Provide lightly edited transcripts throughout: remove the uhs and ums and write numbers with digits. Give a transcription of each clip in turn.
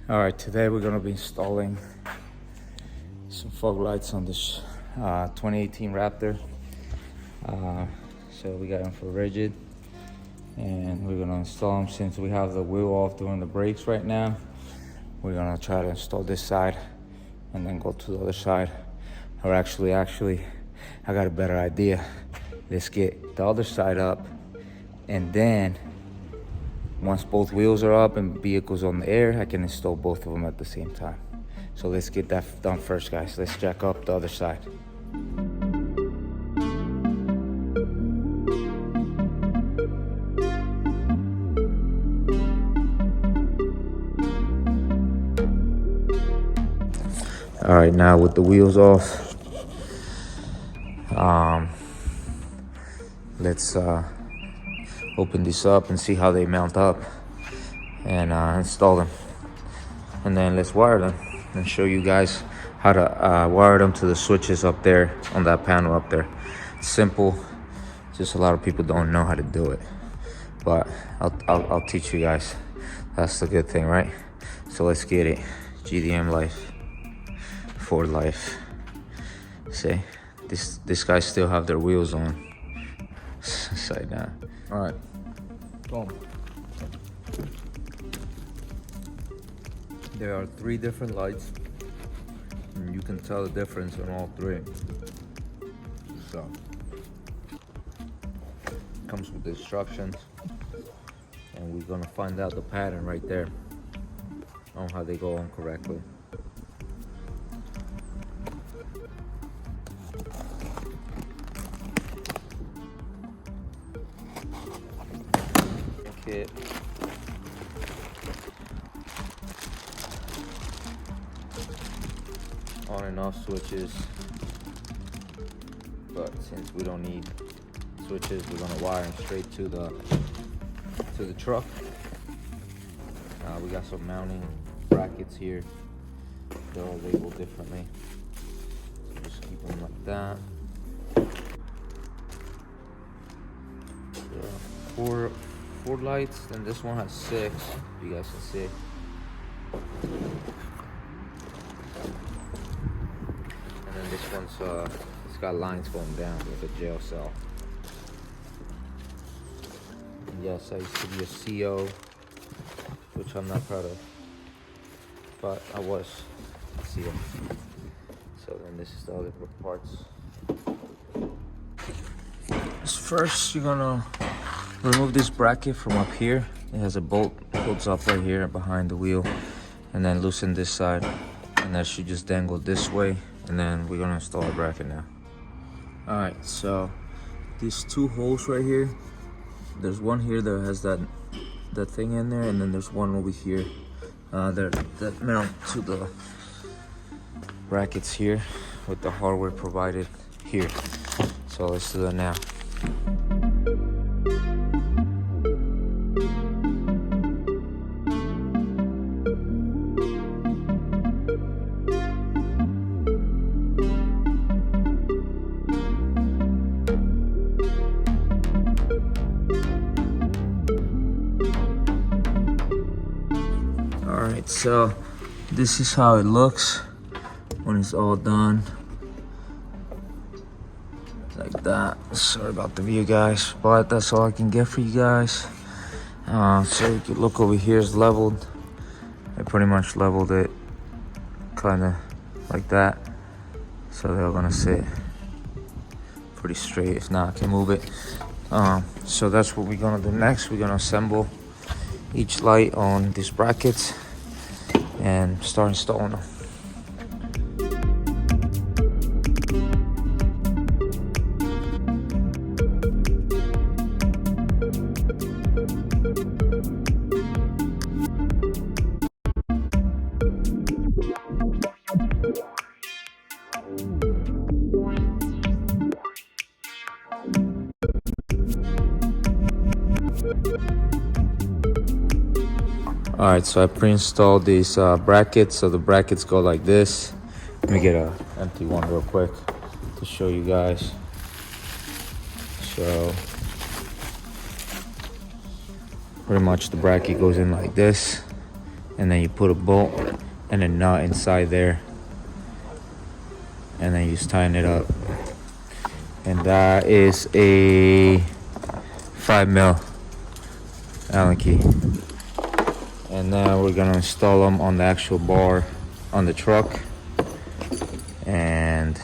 All right, today we're gonna be installing some fog lights on this 2018 Raptor. So we got them for rigid, and we're gonna install them since we have the wheel off during the brakes right now. We're gonna try to install this side and then go to the other side. Or actually, I got a better idea. Let's get the other side up, and then once both wheels are up and vehicle's on the air, I can install both of them at the same time. So let's get that done first, guys. Let's jack up the other side. All right, now with the wheels off, let's open this up and see how they mount up and install them. And then let's wire them and show you guys how to wire them to the switches up there on that panel up there. It's simple, just a lot of people don't know how to do it, but I'll teach you guys. That's the good thing, right? So let's get it. GDM life, Ford life. See, this guys still have their wheels on. Side down. All right, boom. There are 3 different lights, and you can tell the difference in all 3. So, comes with the instructions, and we're gonna find out the pattern right there on how they go on correctly. Kit. On and off switches, but since we don't need switches, we're gonna wire them straight to the truck. We got some mounting brackets here. They're all labeled differently, so just keep them like that. There are 4 lights, and this one has 6, if you guys can see. And then this one's it's got lines going down with a jail cell. And yes, I used to be a CO, which I'm not proud of, but I was a CO. So then this is the other parts. First, you're gonna remove this bracket from up here. It has a bolt, bolts up right here behind the wheel, and then loosen this side, and that should just dangle this way, and then we're gonna install a bracket now. All right, so these 2 holes right here, there's one here that has that thing in there, and then there's one over here that mount to the brackets here with the hardware provided here. So let's do that now. Alright, so this is how it looks when it's all done. Like that. Sorry about the view, guys, but that's all I can get for you guys. So you can look over here, it's leveled. I pretty much leveled it kind of like that, so they're gonna sit pretty straight. If not, I can move it. So that's what we're gonna do next. We're gonna assemble each light on these brackets and start installing them. All right, so I pre-installed these brackets. So the brackets go like this. Let me get an empty one real quick to show you guys. So pretty much the bracket goes in like this, and then you put a bolt and a nut inside there, and then you just tighten it up. And that is a 5mm Allen key. And now we're gonna install them on the actual bar on the truck and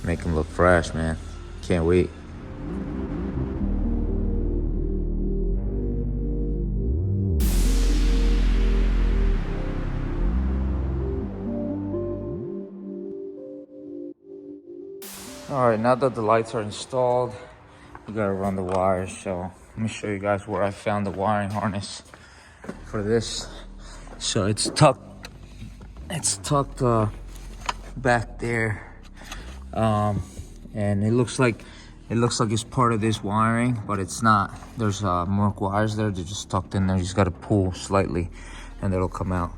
make them look fresh, man. Can't wait. All right, now that the lights are installed, we gotta run the wires. So let me show you guys where I found the wiring harness for this. So it's tucked back there, and it looks like it's part of this wiring, but it's not. There's more wires there. They're just tucked in there. You just gotta pull slightly and it'll come out.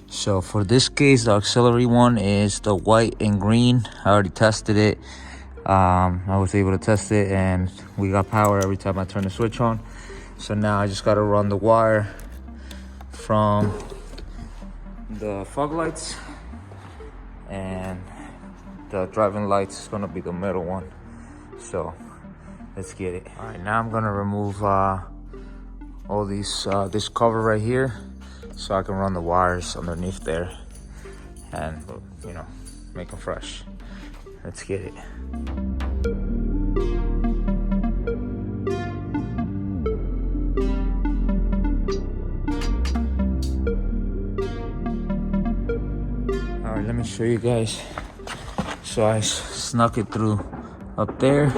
So for this case, the auxiliary one is the white and green. I already tested it. I was able to test it and we got power every time I turn the switch on. So now I just got to run the wire from the fog lights, and the driving lights is going to be the middle one. So let's get it. All right, now I'm going to remove all these this cover right here so I can run the wires underneath there and, you know, make them fresh. Let's get it. All right, let me show you guys. So I snuck it through up there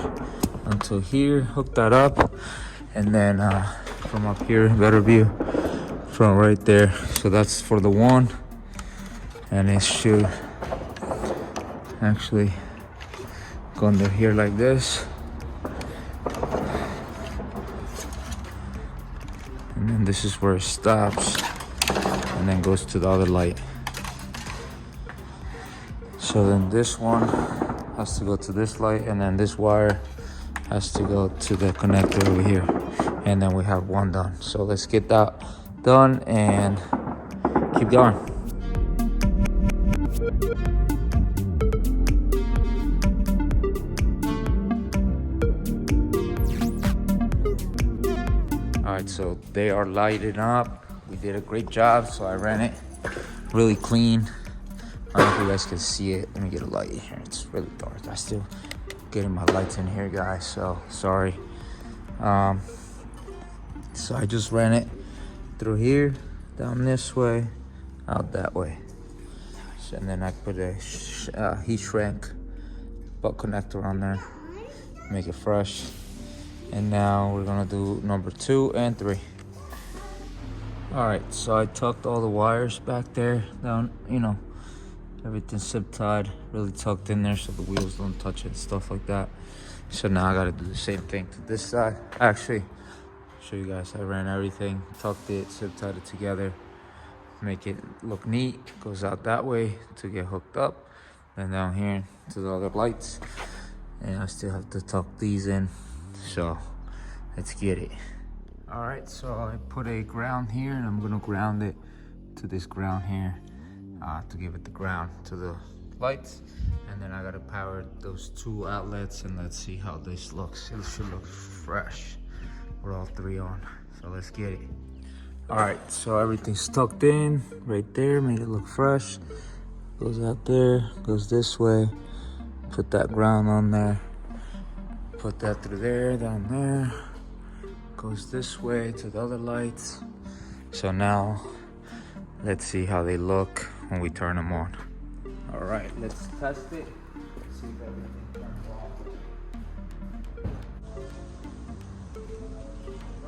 until here, hooked that up, and then from up here, better view from right there. So that's for the one, and it should actually go under here like this, and then this is where it stops and then goes to the other light. So then this one has to go to this light, and then this wire has to go to the connector over here, and then we have one done. So let's get that done and keep going. All right, so they are lighted up. We did a great job. So I ran it really clean. I don't know if you guys can see it. Let me get a light here. It's really dark. I still getting my lights in here, guys. So sorry. So I just ran it through here, down this way, out that way. So, and then I put a heat shrink butt connector on there, make it fresh. And now we're gonna do number 2 and 3. All right, so I tucked all the wires back there down, you know, everything's zip tied, really tucked in there so the wheels don't touch it and stuff like that. So now I gotta do the same thing to this side. Actually, show you guys, I ran everything, tucked it, zip tied it together, make it look neat. Goes out that way to get hooked up, and down here to the other lights. And I still have to tuck these in. So let's get it. All right, so I put a ground here, and I'm gonna ground it to this ground here to give it the ground to the lights. And then I gotta power those 2 outlets, and let's see how this looks. It should look fresh with all 3 on. So let's get it. All right, so everything's tucked in right there, made it look fresh. Goes out there, goes this way. Put that ground on there. Put that through there, down there. Goes this way to the other lights. So now, let's see how they look when we turn them on. All right, let's test it. See if everything turns on.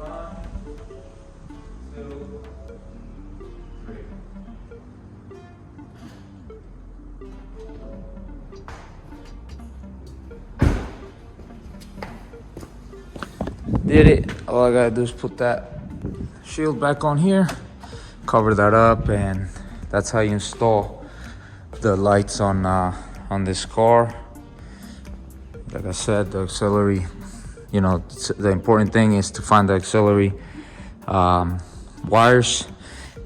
1, 2, 3. Did it. All I gotta do is put that shield back on here, cover that up, and that's how you install the lights on this car. Like I said, the auxiliary, you know, the important thing is to find the auxiliary wires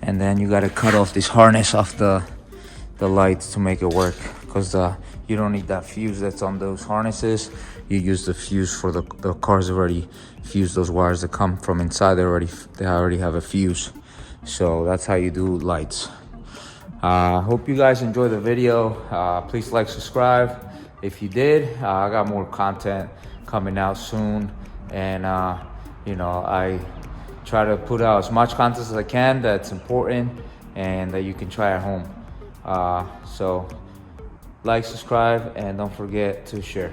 and then you got to cut off this harness off the lights to make it work, because you don't need that fuse that's on those harnesses. You use the fuse for the cars already fused. Those wires that come from inside, they already have a fuse. So that's how you do lights. Hope you guys enjoy the video. Please like, subscribe if you did. I got more content coming out soon, and you know, I try to put out as much content as I can that's important and that you can try at home. So like, subscribe, and don't forget to share.